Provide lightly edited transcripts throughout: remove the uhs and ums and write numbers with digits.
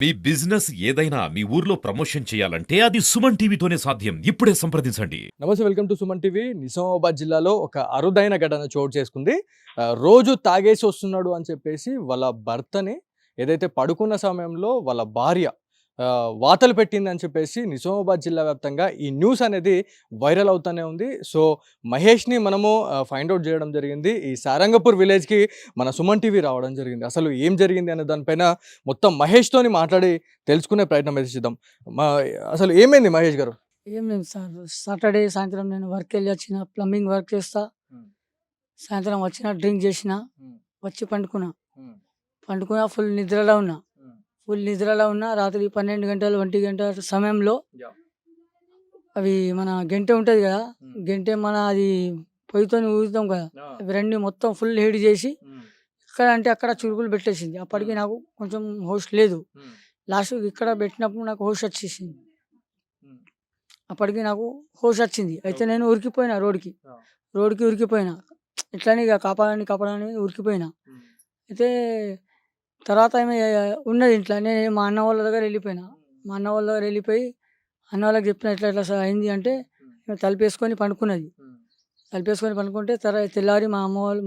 మీ business ఏదైనా మీ ఊర్లో promotion చేయాలంటే అది సుమన్ టీవీతోనే సాధ్యం. ఇప్పుడే సంప్రదించండి. నమస్తే, welcome to Suman TV. Nizamabad జిల్లాలో ఒక అరుదైన ఘటన చోటు చేసుకుంది. రోజు తాగేసి వస్తున్నాడు అని చెప్పేసి వాళ్ళ భర్తని ఏదైతే పడుకున్న సమయంలో వాళ్ళ భార్య వాతలు పెట్టిందని చెప్పేసి నిజామాబాద్ జిల్లా వ్యాప్తంగా ఈ న్యూస్ అనేది వైరల్ అవుతూనే ఉంది. సో మహేష్ని మనము ఫైండ్ అవుట్ చేయడం జరిగింది. ఈ సారంగపూర్ విలేజ్కి మన సుమన్ టీవీ రావడం జరిగింది. అసలు ఏం జరిగింది అనే దానిపైన మొత్తం మహేష్తోని మాట్లాడి తెలుసుకునే ప్రయత్నం అయితే చేద్దాం. అసలు ఏమైంది మహేష్ గారు? ఏం లేదు సార్. సాటర్డే సాయంత్రం నేను వర్క్ వెళ్ళి వచ్చిన, ప్లంబింగ్ వర్క్ చేస్తా. సాయంత్రం వచ్చిన, డ్రింక్ చేసిన, వచ్చి పండుకున్నా. ఫుల్ నిద్రలో ఉన్నా. రాత్రి 12 గంటలు 1 గంట సమయంలో అవి మన గంటె ఉంటుంది కదా, గంటె మన అది పొయ్యితో ఊదుతాం కదా, అవి రెండు మొత్తం ఫుల్ హీట్ చేసి ఇక్కడ అంటే అక్కడ చురుకులు పెట్టేసింది. అప్పటికి నాకు కొంచెం హోష్ లేదు. లాస్ట్ ఇక్కడ పెట్టినప్పుడు నాకు హోష్ వచ్చేసింది. అప్పటికి నాకు హోష్ వచ్చింది. అయితే నేను ఉరికిపోయినా, రోడ్డుకి ఉరికిపోయినా. ఇట్లని ఇక కాపాడని ఉరికిపోయినా. అయితే తర్వాత ఆమె ఉన్నది ఇంట్లో. నేను మా అన్న వాళ్ళ దగ్గర వెళ్ళిపోయినా. అన్న వాళ్ళకి చెప్పిన ఇట్లా ఇట్లా అయింది అంటే తలుపేసుకొని పండుకున్నది. పండుకుంటే తెల్లారి మా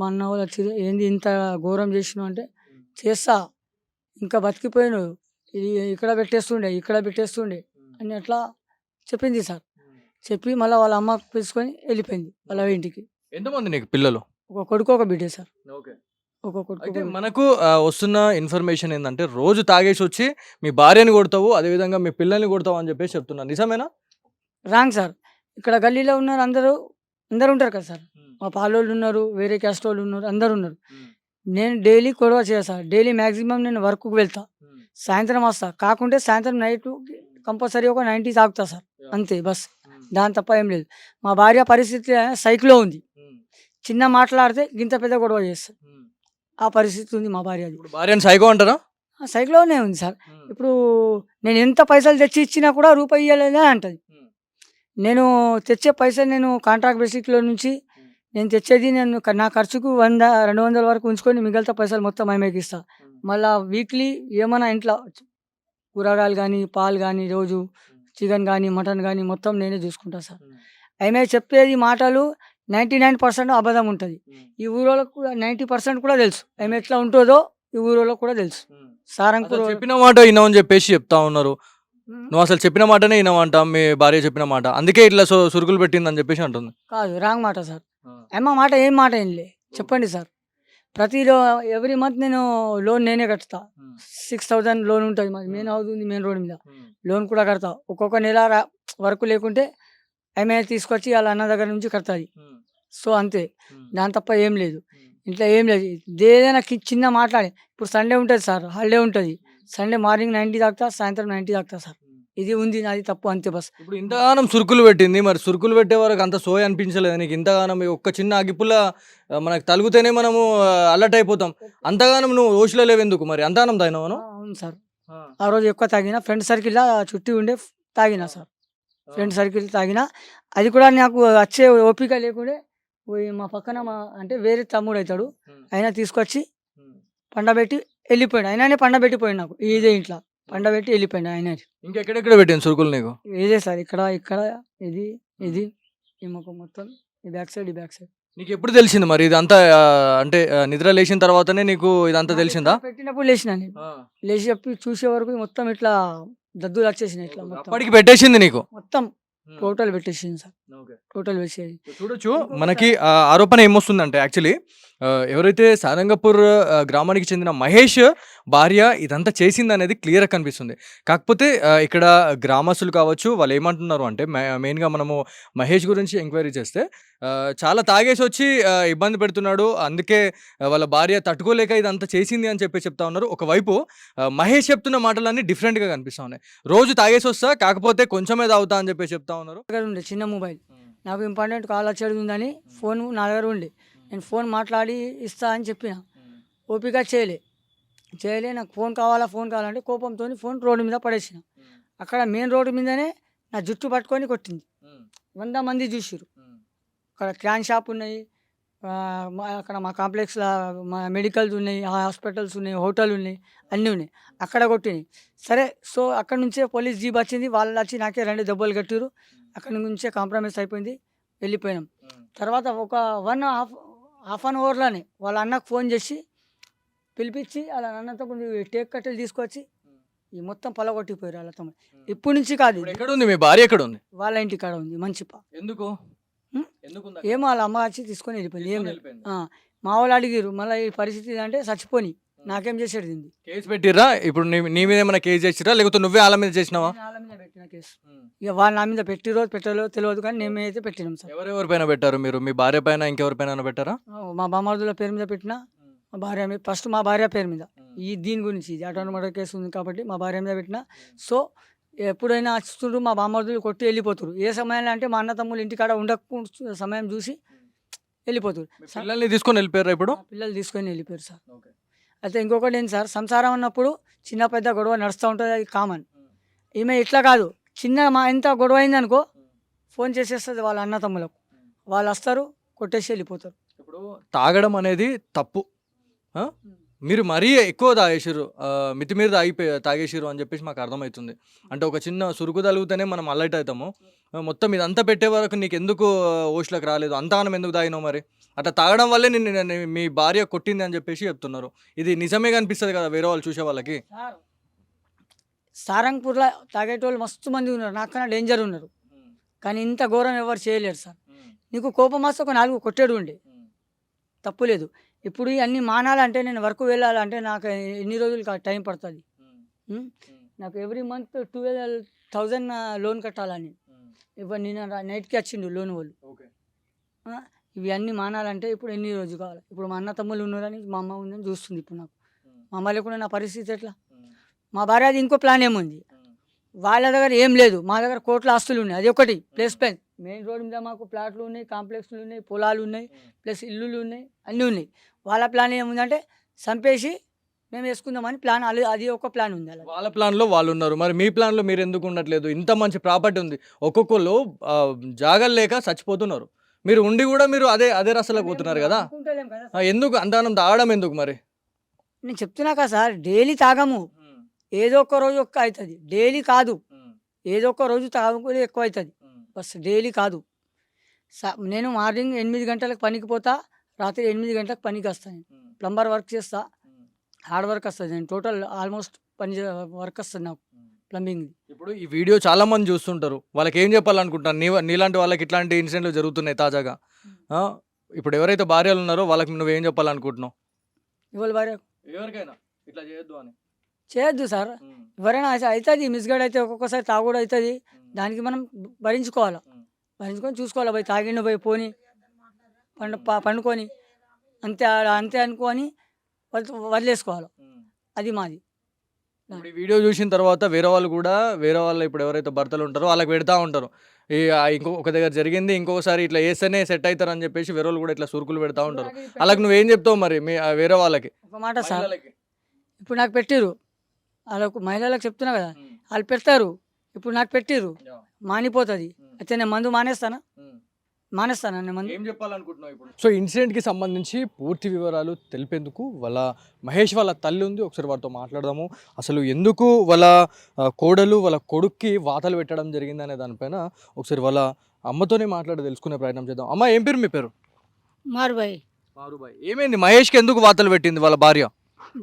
అన్న వాళ్ళు వచ్చి, ఏంది ఇంత ఘోరం చేసినావు అంటే, చేస్తా ఇంకా బతికిపోయాను, ఇది ఇక్కడ పెట్టేస్తుండే అని అట్లా చెప్పింది సార్. చెప్పి మళ్ళీ వాళ్ళ అమ్మ పిలుచుకొని వెళ్ళిపోయింది వాళ్ళ ఇంటికి. ఎంతమంది నీకు పిల్లలు? ఒక కొడుకు, ఒక బిడ్డే సార్. ఒక కొడుకు. అయితే మనకు వస్తున్న ఇన్ఫర్మేషన్ ఏంటంటే, రోజు తాగేసి వచ్చి మీ భార్యని కొడతావు, అదేవిధంగా మీ పిల్లల్ని కొడతావు అని చెప్పేసి చెప్తున్నా. నిజమేనా? Wrong sir. ఇక్కడ గల్లీలో ఉన్నారు, అందరూ ఉంటారు కదా సార్. మా పాలోళ్ళు ఉన్నారు, వేరే క్యాస్ట్ వాళ్ళు ఉన్నారు, అందరు ఉన్నారు. నేను డైలీ గొడవ చేస్తా. డైలీ మ్యాక్సిమం నేను వర్క్కి వెళ్తా, సాయంత్రం వస్తా. కాకుంటే సాయంత్రం నైట్ కంపల్సరీ ఒక 90 తాగుతా సార్, అంతే బస్. దాని తప్ప ఏం లేదు. మా భార్య పరిస్థితి సైకిలో ఉంది. చిన్న మాట్లాడితే గింత పెద్ద గొడవ చేస్తారు. ఆ పరిస్థితి ఉంది మా భార్య. భార్యని సైకో అంటారా? సైకిలోనే ఉంది సార్. ఇప్పుడు నేను ఎంత పైసలు తెచ్చి ఇచ్చినా కూడా రూపాయి ఇవ్వలేదా అంటది. నేను తెచ్చే పైసలు నేను కాంట్రాక్ట్ బేసిక్లో నుంచి నేను తెచ్చేది, నేను నా ఖర్చుకు 100-200 వరకు ఉంచుకొని మిగతా పైసలు మొత్తం ఆమెకి ఇస్తా. మళ్ళీ వీక్లీ ఏమైనా ఇంట్లో కూరగాయలు కానీ, పాలు కానీ, రోజు చికెన్ కానీ, మటన్ కానీ మొత్తం నేనే చూసుకుంటా సార్. ఆమె చెప్పేది మాటలు 99% అబద్ధం ఉంటుంది. ఈ ఊరోళ్ళకు 90% కూడా తెలుసు ఆమె ఎట్లా ఉంటుందో. ఈ ఊరోళ్ళకు కూడా తెలుసు. సారంగపూర్ చెప్పిన మాట వినవని చెప్పేసి చెప్తా ఉన్నారు. నువ్వు అసలు చెప్పిన మాటనే వినవంట, మీ భార్య చెప్పిన మాట, అందుకే ఇట్లా సురుకులు పెట్టిందని చెప్పేసి అంటుంది. కాదు, రాంగ్ మాట సార్. అమ్మ మాట ఏం మాట ఏంలే, చెప్పండి సార్. ఎవ్రీ మంత్ నేను లోన్ నేనే కడతా. 6,000 లోన్ ఉంటుంది. మాది మెయిన్ హౌస్ ఉంది, మెయిన్ రోడ్ మీద. లోన్ కూడా కడతా. ఒక్కొక్క నెల వర్క్ లేకుంటే ఆమె తీసుకొచ్చి వాళ్ళ అన్న దగ్గర నుంచి కడతాది. సో అంతే, దాని తప్ప ఏం లేదు. ఇంట్లో ఏం లేదు. ఏదైనా చిన్న మాట్లాడే, ఇప్పుడు సండే ఉంటుంది సార్, హాలిడే ఉంటుంది. సండే మార్నింగ్ 90 తాగుతా, సాయంత్రం 90 తాగుతా సార్. ఇది ఉంది నాది తప్పు, అంతే బస్. ఇప్పుడు ఇంతగానం సురుకులు పెట్టింది, మరి సురుకులు పెట్టే వరకు అంత సోయ అనిపించలేదు నీకు? ఇంతగానం ఒక్క చిన్న అగిపుల్ల మనకు తలుగుతేనే మనము అలర్ట్ అయిపోతాం. అంతగానం నువ్వు ఓషిలో లేవెందుకు మరి? అంతగానం తాగినావు? అవును సార్. ఆ రోజు ఎక్కువ తాగిన, ఫ్రెండ్ సర్కిల్ చుట్టి ఉండే తాగినా సార్. ఫ్రెండ్ సర్కిల్ తాగినా, అది కూడా నాకు వచ్చే ఓపిక లేకుండే మా పక్కన అంటే వేరే తమ్ముడు అవుతాడు, ఆయన తీసుకొచ్చి పండబెట్టి వెళ్ళిపోయాడు. ఆయననే పండబెట్టిపోయాడు నాకు. ఇదే ఇంట్లో పండబెట్టి వెళ్ళిపోయాడు ఆయన. ఇంకెక్కడెక్కడ పెట్టాను సురుకులు నీకు? ఇదే సార్, ఇక్కడ ఇది ఈ ముఖం మొత్తం, ఈ బ్యాక్ సైడ్ నీకు ఎప్పుడు తెలిసింది మరి ఇదంతా? అంటే నిద్ర లేచిన తర్వాతనే నీకు ఇదంతా తెలిసిందా? పెట్టినప్పుడు లేచిన నేను. లేచి చెప్పి చూసే వరకు మొత్తం ఇట్లా దద్దులు వచ్చేసినాయి. ఇట్లా అప్పటికి పెట్టేసింది నీకు మొత్తం టోటల్ పెట్టేసింది సార్. టోటల్ పెట్టేది. చూడొచ్చు, మనకి ఆరోపణ ఏమొస్తుందంటే, యాక్చువల్లీ ఎవరైతే సారంగపూర్ గ్రామానికి చెందిన మహేష్ భార్య ఇదంతా చేసింది అనేది క్లియర్గా కనిపిస్తుంది. కాకపోతే ఇక్కడ గ్రామస్తులు కావచ్చు, వాళ్ళు ఏమంటున్నారు అంటే, మెయిన్గా మనము మహేష్ గురించి ఎంక్వైరీ చేస్తే, చాలా తాగేసి వచ్చి ఇబ్బంది పెడుతున్నాడు, అందుకే వాళ్ళ భార్య తట్టుకోలేక ఇదంతా చేసింది అని చెప్తా ఉన్నారు. ఒకవైపు మహేష్ చెప్తున్న మాటలన్నీ డిఫరెంట్గా కనిపిస్తూ ఉన్నాయి. రోజు తాగేసి వస్తా, కాకపోతే కొంచెమే తాగుతా అని చెప్తా ఉన్నారు. ఉండే చిన్న మొబైల్, నాకు ఇంపార్టెంట్ కాల్ వచ్చేది ఉందని ఫోన్ నా దగ్గర ఉండే. నేను ఫోన్ మాట్లాడి ఇస్తా అని చెప్పిన, ఓపిక చేయలే. నాకు ఫోన్ కావాలంటే కోపంతో ఫోన్ రోడ్డు మీద పడేసిన. అక్కడ మెయిన్ రోడ్డు మీదనే నా జుట్టు పట్టుకొని కొట్టింది. 100 మంది చూసిరు. అక్కడ క్రాన్ షాప్ ఉన్నాయి, అక్కడ మా కాంప్లెక్స్లో మా మెడికల్స్ ఉన్నాయి, హాస్పిటల్స్ ఉన్నాయి, హోటల్ ఉన్నాయి, అన్నీ ఉన్నాయి. అక్కడ కొట్టినాయి. సరే సో అక్కడ నుంచే పోలీస్ జీప్ వచ్చింది. వాళ్ళు వచ్చి నాకే 2 దెబ్బలు కట్టిరు. అక్కడ నుంచే కాంప్రమైజ్ అయిపోయింది, వెళ్ళిపోయినాం. తర్వాత ఒక హాఫ్ అన్ అవర్లోనే వాళ్ళ అన్నకు ఫోన్ చేసి పిలిపించి వాళ్ళ అన్నతో టేక్ కట్టెలు తీసుకొచ్చి ఈ మొత్తం పలగొట్టిపోయారు వాళ్ళ తమ్ముడు. ఇప్పటి నుంచి కాదు ఇది. ఎక్కడ ఉంది మీ భార్య? ఎక్కడ ఉంది? వాళ్ళ ఇంటి కాడ ఉంది మంచిపా. ఎందుకు? ఉం? ఎందుకు ఉంది? ఏమో వాళ్ళ అమ్మ వచ్చి తీసుకొని వెళ్ళిపోయింది. ఏం లేదు. వెళ్ళిపోయింది. మా వాళ్ళు అడిగిరు మళ్ళీ ఈ పరిస్థితి అంటే చచ్చిపోని నాకేం చేసేది దీన్ని. కేసు పెట్టిర్రా? ఇప్పుడు నీ మీద ఏమైనా కేసు చేసిరా లేకపోతే నువ్వే వాళ్ళ మీద చేసినావా? నేను వాళ్ళ మీద పెట్టిన కేసు. ఇక వాళ్ళు నా మీద పెట్టిరో పెట్టలో తెలియదు కానీ మేమైతే పెట్టినాం సార్. ఎవరెవరి పైన పెట్టారు మీరు? మీ భార్య పైన ఇంకెవరి పైన పెట్టారా? మా బామర్దుల పేరు మీద పెట్టిన, మా భార్య మీద ఫస్ట్ మా భార్య పేరు మీద దీని గురించి ఇది అటోన్ మర్డర్ కేసు ఉంది కాబట్టి మా భార్య మీద పెట్టిన. సో ఎప్పుడైనా వస్తుండ్రు మా బామర్దులు కొట్టి వెళ్ళిపోతారు. ఏ సమయంలో అంటే మా అన్న తమ్ముళ్ళు ఇంటికాడ ఉండకుండా సమయం చూసి వెళ్ళిపోతారు. పిల్లల్ని తీసుకొని వెళ్ళిపోయారా ఇప్పుడు? పిల్లలు తీసుకొని వెళ్ళిపోయారు సార్. అయితే ఇంకొకటి ఏంటి సార్, సంసారం అన్నప్పుడు చిన్న పెద్ద గొడవ నడుస్తూ ఉంటుంది, అది కామన్. ఈమె ఇట్లా కాదు, చిన్న మా ఎంత గొడవ అయిందనుకో ఫోన్ చేసేస్తుంది వాళ్ళ అన్న తమ్ములకు, వాళ్ళు వస్తారు కొట్టేసి వెళ్ళిపోతారు. ఇప్పుడు తాగడం అనేది తప్పు. ఆ? మీరు మరీ ఎక్కువ తాగేసారు, మితిమీర తాగేసారు అని చెప్పేసి మాకు అర్థమవుతుంది. అంటే ఒక చిన్న సురుకు తగిలితేనే మనం అలర్ట్ అవుతాము. మొత్తం ఇదంతా పెట్టే వరకు నీకు ఎందుకు ఓష్లోకి రాలేదు, అంతగానం ఎందుకు తాగినావు? మరి అట్లా తాగడం వల్లే నిన్ను మీ భార్య కొట్టింది అని చెప్పేసి చెప్తున్నారు. ఇది నిజమే కనిపిస్తుంది కదా వేరే వాళ్ళు చూసే వాళ్ళకి. సారంగపూర్లో తాగేటోళ్ళు మస్తు మంది ఉన్నారు, నాకన్నా డేంజర్ ఉన్నారు, కానీ ఇంత ఘోరం ఎవరు చేయలేరు సార్. నీకు కోపం వస్తే ఒక 4 కొట్టేడు ఉండే తప్పు లేదు. ఇప్పుడు ఇవన్నీ మానాలంటే నేను వర్క్ వెళ్ళాలంటే నాకు ఎన్ని రోజులు టైం పడుతుంది. నాకు ఎవ్రీ మంత్ 12,000 లోన్ కట్టాలని. ఇప్పుడు నేను నైట్కి వచ్చిండు లోన్ వాళ్ళు. ఇవి అన్నీ మానాలంటే ఇప్పుడు ఎన్ని రోజులు కావాలి? ఇప్పుడు మా అన్న తమ్ముళ్ళు ఉన్నారని మా అమ్మ ఉందని చూస్తుంది. ఇప్పుడు నాకు మా అమ్మ లేకుండా నా పరిస్థితి ఎట్లా? మా భార్య అది ఇంకో ప్లాన్ ఏముంది, వాళ్ళ దగ్గర ఏం లేదు, మా దగ్గర కోట్ల ఆస్తులు ఉన్నాయి. అది ఒకటి ప్లస్ మెయిన్ రోడ్ మీద మాకు ప్లాట్లు ఉన్నాయి, కాంప్లెక్స్లు ఉన్నాయి, పొలాలు ఉన్నాయి, ప్లస్ ఇల్లులు ఉన్నాయి, అన్నీ ఉన్నాయి. వాళ్ళ ప్లాన్ ఏముందంటే చంపేసి మేము వేసుకుందామని ప్లాన్, అది ఒక ప్లాన్ ఉంది. అలా వాళ్ళ ప్లాన్లో వాళ్ళు ఉన్నారు, మరి మీ ప్లాన్లో మీరు ఎందుకు ఉండట్లేదు? ఇంత మంచి ప్రాపర్టీ ఉంది, ఒక్కొక్కళ్ళు జాగాలు లేక చచ్చిపోతున్నారు. మీరు ఉండి కూడా మీరు అదే రసలకు పోతున్నారు కదా. అనుకుంటలేం కదా సార్. ఎందుకు అంతగానం తాగడం ఎందుకు మరి? నేను చెప్తున్నా కదా సార్, డైలీ తాగము, ఏదో ఒక రోజు అవుతుంది, డైలీ కాదు. ఏదో ఒక రోజు తాగుకుని ఎక్కువ అవుతుంది, బస్ డైలీ కాదు. నేను మార్నింగ్ 8 గంటలకు పనికి పోతా, రాత్రి 8 గంటలకు పనికి వస్తాను. ప్లంబర్ వర్క్ చేస్తా, హార్డ్ వర్క్ వస్తుంది. నేను టోటల్ ఆల్మోస్ట్ వర్క్ వస్తుంది నాకు ప్లంబింగ్. ఇప్పుడు ఈ వీడియో చాలా మంది చూస్తుంటారు, వాళ్ళకి ఏం చెప్పాలనుకుంటాను? నీలాంటి వాళ్ళకి ఇట్లాంటి ఇన్సిడెంట్లు జరుగుతున్నాయి తాజాగా. ఇప్పుడు ఎవరైతే భార్యలు ఉన్నారో వాళ్ళకి నువ్వేం చెప్పాలనుకుంటున్నావు? ఇవాళ భార్య ఎవరికైనా ఇట్లా చేయొద్దు అని చేయొద్దు సార్. ఎవరైనా అవుతుంది, మిస్గైడ్ అయితే ఒక్కొక్కసారి తాగుడు అవుతుంది, దానికి మనం భరించుకోవాలి, భరించుకొని చూసుకోవాలి. పోయి తాగిండు పోయి పోని పండుకొని అంతే అంతే అనుకొని వదిలేసుకోవాలి, అది మాది. ఇప్పుడు ఈ వీడియో చూసిన తర్వాత వేరే వాళ్ళు ఇప్పుడు ఎవరైతే భర్తలు ఉంటారో వాళ్ళకి పెడతా ఉంటారు, ఒక దగ్గర జరిగింది ఇంకొకసారి ఇట్లా వేస్తేనే సెట్ అవుతారు అని చెప్పేసి వేరే వాళ్ళు కూడా ఇట్లా సురుకులు పెడతా ఉంటారు. అలాగే నువ్వేం చెప్తావు మరి మీ వేరే వాళ్ళకి? ఒక మాట సార్, ఇప్పుడు నాకు పెట్టిరు, వాళ్ళకు మహిళలకు చెప్తున్నా కదా, వాళ్ళు పెడతారు, ఇప్పుడు నాకు పెట్టిరు, మానిపోతుంది. అయితే నేను మందు మానేస్తానా నేను మందు? ఏం చెప్పాలనుకుంటున్నావు ఇప్పుడు? సో ఇన్సిడెంట్కి సంబంధించి పూర్తి వివరాలు తెలిపేందుకు వాళ్ళ మహేష్ వాళ్ళ తల్లి ఉంది, ఒకసారి వారితో మాట్లాడదాము. అసలు ఎందుకు వాళ్ళ కోడలు వాళ్ళ కొడుక్కి వాతలు పెట్టడం జరిగింది అనే దానిపైన ఒకసారి వాళ్ళ అమ్మతోనే మాట్లాడి తెలుసుకునే ప్రయత్నం చేద్దాం. అమ్మ, ఏం పేరు మీ పేరు? మారుబాయి. ఏమైంది మహేష్కి ఎందుకు వాతలు పెట్టింది వాళ్ళ భార్య?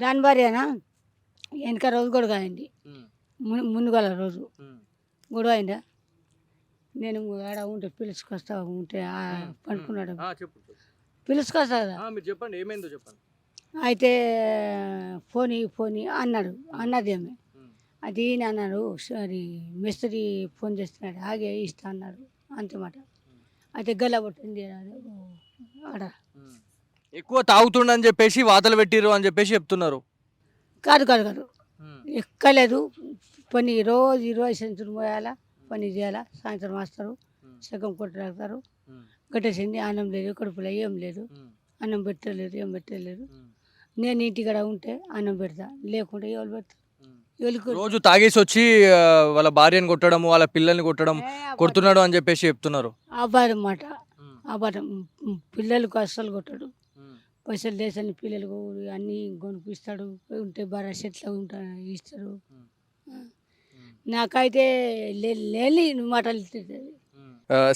దాని భార్యనా వెనక రోజు గొడవ అయింది, ముందుగల రోజు గొడవ అయిందా. నేను ఆడ ఉంటే పిలుచుకొస్తా ఉంటే పండుకున్నాడు, పిలుచుకొస్తా కదా. మీరు చెప్పండి, ఏమైందో చెప్పండి. అయితే ఫోన్ అన్నాడు, అన్నదేమే అది అన్నాడు. సరే మిస్త్రీ ఫోన్ చేస్తున్నాడు, ఆగే ఇస్తా అన్నాడు, అంతమాట. అయితే గల్లబొట్టింది ఆడ. ఎక్కువ తాగుతుండని చెప్పేసి వాతలు పెట్టిరు అని చెప్పేసి చెప్తున్నారు. కాదు ఎక్కలేదు. పని రోజు 20 సెంచులు మోయాలా, పని చేయాలా, సాయంత్రం వస్తారు, సగం కొట్టేస్తారు. కట్టేసింది, అన్నం లేదు, కడుపులో ఏం లేదు, అన్నం పెట్టలేదు, ఏం పెట్టలేదు. నేను ఇంటికాడ ఉంటే అన్నం పెడతా, లేకుంటే ఎవరు పెడతారు? రోజు తాగేసి వచ్చి వాళ్ళ భార్యను కొట్టడం, వాళ్ళ పిల్లల్ని కొట్టడం, కొడుతున్నాడు అని చెప్పేసి చెప్తున్నారు. అబ్బాయి అన్నమాట, అబద్ధం. పిల్లలకు అస్సలు కొట్టడు. పైసలు లేసని పిల్లలకు అన్నీ కొనిపిస్తాడు. ఉంటే భరషెట్లో ఇస్తాడు. నాకైతే లేని మాటలు తిడతాడు.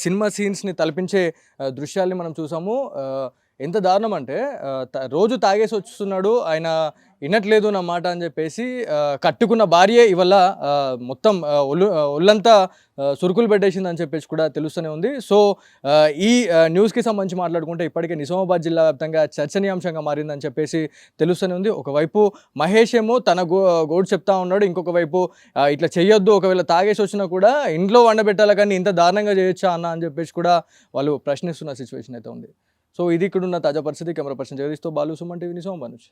సినిమా సీన్స్ని తలపించే దృశ్యాల్ని మనం చూసాము. ఎంత దారుణం అంటే రోజు తాగేసి వస్తున్నాడు ఆయన, వినట్లేదు నా మాట అని చెప్పేసి కట్టుకున్న భార్యే ఇవల్ల మొత్తం ఒళ్ళంతా సురుకులు పెట్టేసింది అని చెప్పేసి కూడా తెలుస్తూనే ఉంది. సో ఈ న్యూస్కి సంబంధించి మాట్లాడుకుంటే ఇప్పటికే నిజామాబాద్ జిల్లా వ్యాప్తంగా చర్చనీయాంశంగా మారిందని చెప్పేసి తెలుస్తూనే ఉంది. ఒకవైపు మహేష్ ఏమో తన గోడు చెప్తా ఉన్నాడు, ఇంకొక వైపు ఇట్లా చేయొద్దు, ఒకవేళ తాగేసి వచ్చినా కూడా ఇంట్లో వండబెట్టాలి కానీ ఇంత దారుణంగా చేయొచ్చా అన్న అని చెప్పేసి కూడా వాళ్ళు ప్రశ్నిస్తున్న సిచ్యువేషన్ అయితే ఉంది. సో ఇది ఇక్కడ ఉన్న తాజా పరిస్థితి. కెమెరా పర్సన్ జగదీష్తో బాలు, సుమన్ టీవీ, నిజామాబాద్ నుంచి.